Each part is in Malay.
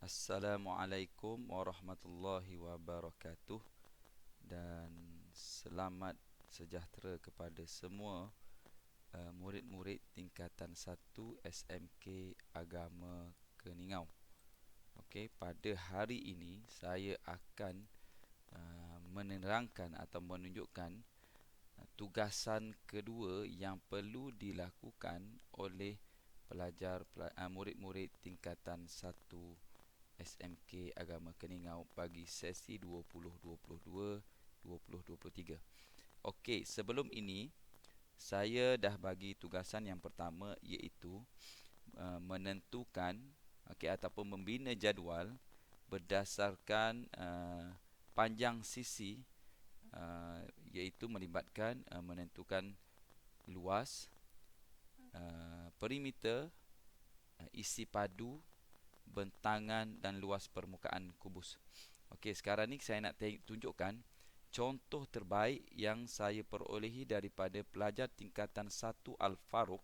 Assalamualaikum warahmatullahi wabarakatuh dan selamat sejahtera kepada semua murid-murid tingkatan 1 SMK Agama Keningau. Okey, pada hari ini saya akan menerangkan atau menunjukkan tugasan kedua yang perlu dilakukan oleh murid-murid tingkatan 1 SMK Agama Keningau bagi sesi 2022-2023. Okey, sebelum ini saya dah bagi tugasan yang pertama, iaitu menentukan ataupun membina jadual berdasarkan panjang sisi, iaitu melibatkan menentukan luas, perimeter, isi padu, bentangan dan luas permukaan kubus. Okey, sekarang ni saya nak tunjukkan contoh terbaik yang saya perolehi daripada pelajar tingkatan 1 Al-Faruq,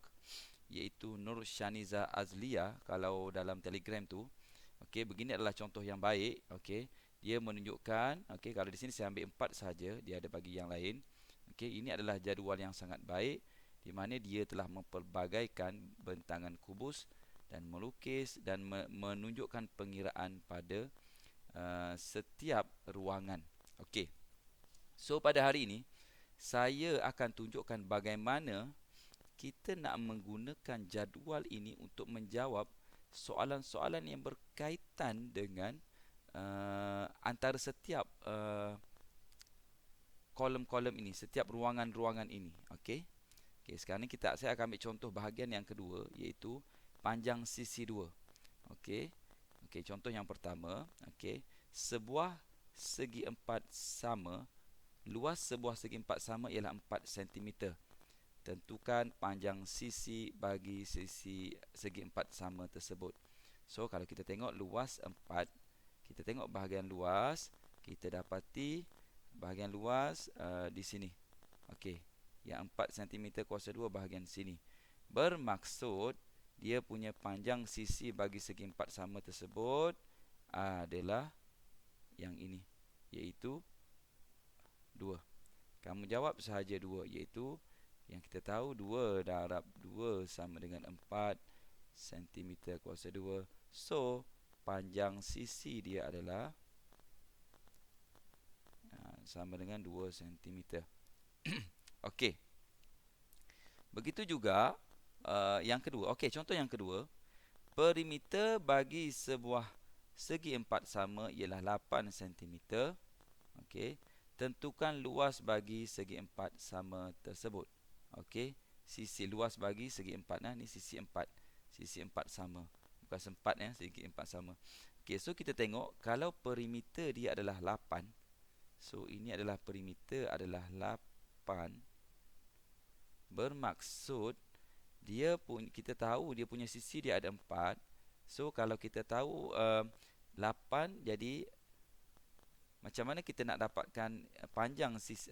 iaitu Nur Shaniza Azlia kalau dalam Telegram tu. Okey, begini adalah contoh yang baik. Okey, dia menunjukkan, kalau di sini saya ambil 4 saja, dia ada bagi yang lain. Okey, ini adalah jadual yang sangat baik di mana dia telah mempelbagaikan bentangan kubus dan melukis dan menunjukkan pengiraan pada setiap ruangan. Okey. So pada hari ini saya akan tunjukkan bagaimana kita nak menggunakan jadual ini untuk menjawab soalan-soalan yang berkaitan dengan antara setiap kolom-kolom ini, setiap ruangan-ruangan ini. Okey. Okey, sekarang ni saya akan ambil contoh bahagian yang kedua, iaitu panjang sisi 2. Okey. Okey, contoh yang pertama, sebuah segi empat sama, luas sebuah segi empat sama ialah 4 cm. Tentukan panjang sisi bagi sisi segi empat sama tersebut. So, kalau kita tengok luas 4, kita tengok bahagian luas, kita dapati bahagian luas di sini. Okey, yang 4 cm kuasa 2 bahagian sini. Bermaksud dia punya panjang sisi bagi segi empat sama tersebut adalah yang ini, iaitu 2. Kamu jawab sahaja 2, iaitu yang kita tahu 2 darab 2 sama dengan 4 cm kuasa 2. So, panjang sisi dia adalah sama dengan 2 cm. Okey. Begitu juga yang kedua. Okey, contoh yang kedua. Perimeter bagi sebuah segi empat sama ialah 8 cm. Okey. Tentukan luas bagi segi empat sama tersebut. Okey. Sisi luas bagi segi empat. Ni sisi empat. Sisi empat sama. Bukan sempat, segi empat sama. Okey, so kita tengok kalau perimeter dia adalah 8. So, ini adalah perimeter adalah 8. Bermaksud kita tahu dia punya sisi dia ada 4. So, kalau kita tahu 8, jadi macam mana kita nak dapatkan panjang sisi,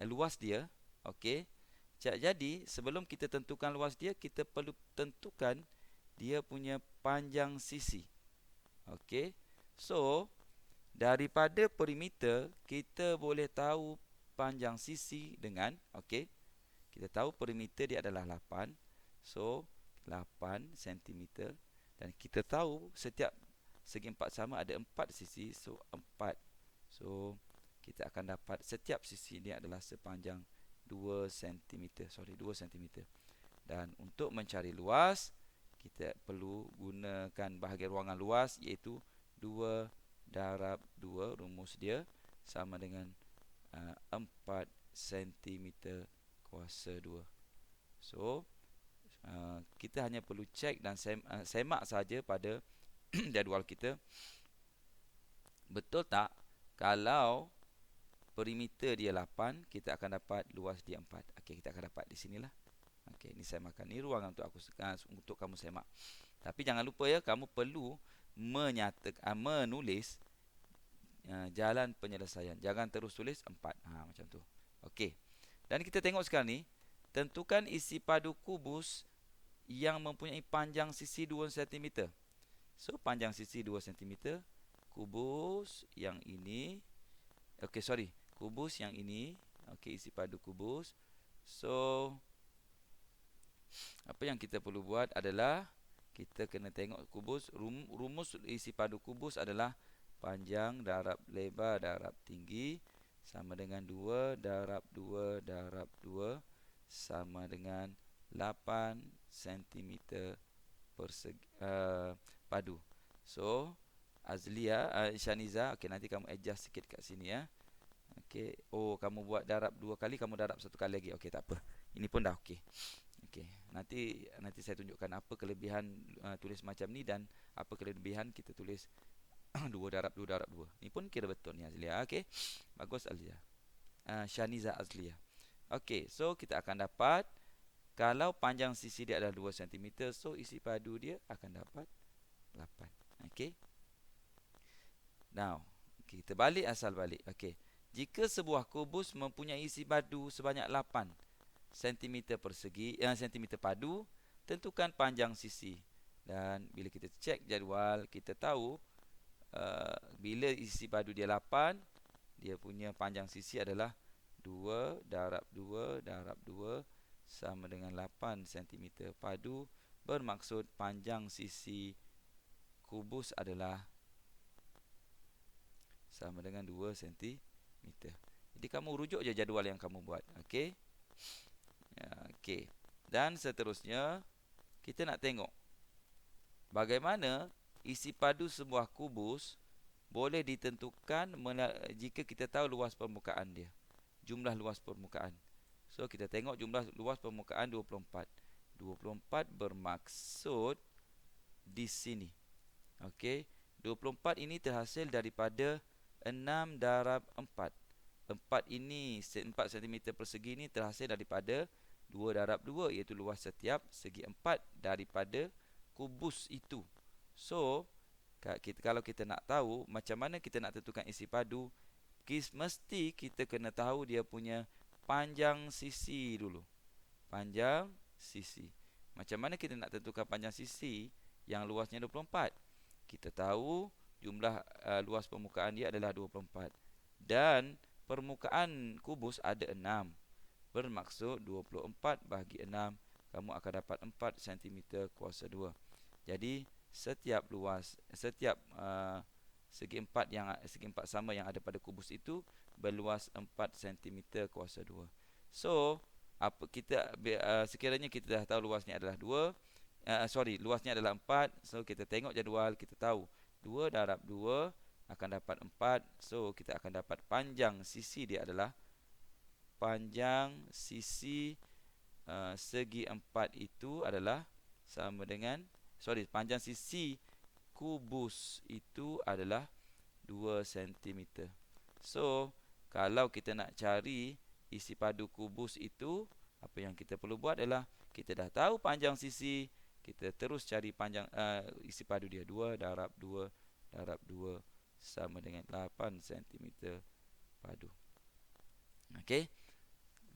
luas dia? Okey. Jadi, sebelum kita tentukan luas dia, kita perlu tentukan dia punya panjang sisi. Okey. So, daripada perimeter kita boleh tahu panjang sisi dengan kita tahu perimeter dia adalah 8. So, 8 cm. Dan kita tahu setiap segi empat sama ada 4 sisi. So, 4. So, kita akan dapat setiap sisi ini adalah sepanjang 2 cm. 2 cm. Dan untuk mencari luas, kita perlu gunakan bahagian ruangan luas, iaitu 2 darab 2. Rumus dia sama dengan 4 cm kuasa 2. So, kita hanya perlu cek dan semak saja pada jadual kita. Betul tak? Kalau perimeter dia 8, kita akan dapat luas dia 4. Okey, kita akan dapat di sinilah. Okey, ini saya makan. Ini ruangan untuk kamu semak. Tapi jangan lupa ya, kamu perlu menulis jalan penyelesaian. Jangan terus tulis 4. Macam tu. Okey. Dan kita tengok sekarang ni, tentukan isi padu kubus yang mempunyai panjang sisi 2 cm. So panjang sisi 2 cm, kubus yang ini, okey sorry, kubus yang ini, okey, isi padu kubus. So apa yang kita perlu buat adalah kita kena tengok kubus. Rumus isi padu kubus adalah panjang darab lebar darab tinggi sama dengan 2 darab 2 darab 2 sama dengan 8 cm persegi, padu. So Azlia, Shaniza, okey, nanti kamu adjust sikit kat sini ya. Okey, oh kamu buat darab 2 kali, kamu darab 1 kali lagi. Okey, tak apa. Ini pun dah okey. Okey, nanti saya tunjukkan apa kelebihan tulis macam ni dan apa kelebihan kita tulis 2 darab 2 darab 2. Ni pun kira betul ni Azlia. Okey. Bagus Azlia. Shaniza Azlia. Okey, so kita akan dapat kalau panjang sisi dia adalah 2 cm, so isi padu dia akan dapat 8. Okey. Now, kita balik asal balik. Okey. Jika sebuah kubus mempunyai isi padu sebanyak 8 cm persegi, cm padu, tentukan panjang sisi. Dan bila kita cek jadual, kita tahu bila isi padu dia 8, dia punya panjang sisi adalah 2 darab 2 darab 2 sama dengan 8 cm padu, bermaksud panjang sisi kubus adalah sama dengan 2 cm. Jadi kamu rujuk je jadual yang kamu buat. Okey. Okey. Dan seterusnya kita nak tengok bagaimana isi padu sebuah kubus boleh ditentukan jika kita tahu luas permukaan dia. Jumlah luas permukaan. So kita tengok jumlah luas permukaan 24. 24 bermaksud di sini. Okey. 24 ini terhasil daripada 6 darab 4. 4 ini 4 cm persegi ini terhasil daripada 2 darab 2, iaitu luas setiap segi 4 daripada kubus itu. So kalau kita nak tahu macam mana kita nak tentukan isi padu, mesti kita kena tahu dia punya panjang sisi dulu. Panjang sisi. Macam mana kita nak tentukan panjang sisi yang luasnya 24? Kita tahu jumlah luas permukaan dia adalah 24. Dan permukaan kubus ada 6. Bermaksud 24 bahagi 6, kamu akan dapat 4 cm kuasa 2. Jadi setiap segi 4 sama yang ada pada kubus itu berluas 4 cm kuasa 2. So sekiranya kita dah tahu luasnya adalah 2, luasnya adalah 4. So kita tengok jadual, kita tahu 2 darab 2 akan dapat 4. So kita akan dapat panjang sisi dia adalah panjang sisi segi 4 itu adalah sama dengan panjang sisi kubus itu adalah 2 cm. So kalau kita nak cari isi padu kubus itu, apa yang kita perlu buat adalah kita dah tahu panjang sisi, kita terus cari panjang isi padu dia. 2 darab 2 darab 2 sama dengan 8 cm padu. Okey.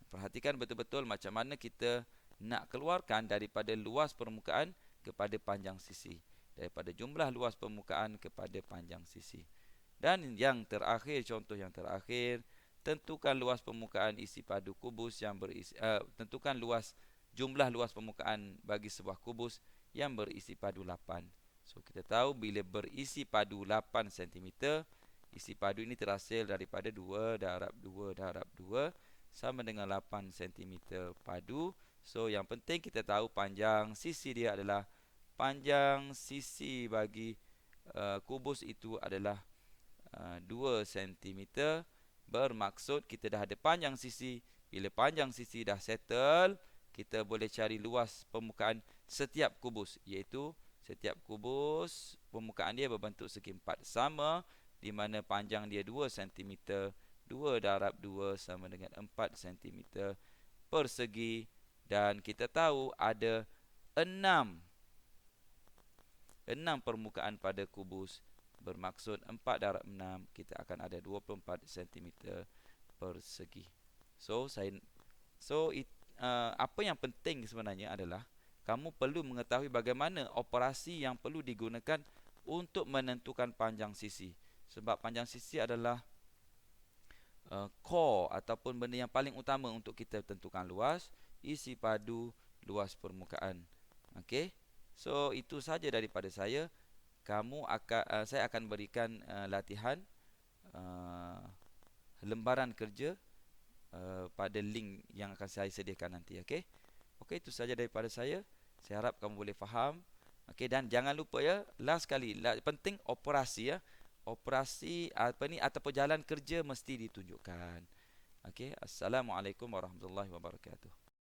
Perhatikan betul-betul macam mana kita nak keluarkan daripada luas permukaan kepada panjang sisi. Daripada jumlah luas permukaan kepada panjang sisi. Dan yang terakhir, contoh yang terakhir, tentukan luas permukaan isi padu kubus yang berisi, tentukan jumlah luas permukaan bagi sebuah kubus yang berisi padu 8. So kita tahu bila berisi padu 8 cm, isi padu ini terhasil daripada 2 darab 2 darab 2 sama dengan 8 cm padu. So yang penting kita tahu panjang sisi dia adalah panjang sisi bagi kubus itu adalah 2 cm. Bermaksud kita dah ada panjang sisi. Bila panjang sisi dah settle, kita boleh cari luas permukaan setiap kubus, iaitu setiap kubus permukaan dia berbentuk segi 4 sama, di mana panjang dia 2 cm. 2 darab 2 sama dengan 4 cm persegi. Dan kita tahu ada 6 permukaan pada kubus. Bermaksud 4 darab 6, kita akan ada 24 cm persegi. Apa yang penting sebenarnya adalah kamu perlu mengetahui bagaimana operasi yang perlu digunakan untuk menentukan panjang sisi. Sebab panjang sisi adalah core ataupun benda yang paling utama untuk kita tentukan luas, isi padu, luas permukaan. Okey. So itu saja daripada saya. Saya akan berikan latihan uh, lembaran kerja pada link yang akan saya sediakan nanti. Okey. Okey, itu saja daripada saya. Saya harap kamu boleh faham. Okey, dan jangan lupa ya, last kali, penting operasi ya. Operasi apa ni ataupun jalan kerja mesti ditunjukkan. Okey, assalamualaikum warahmatullahi wabarakatuh.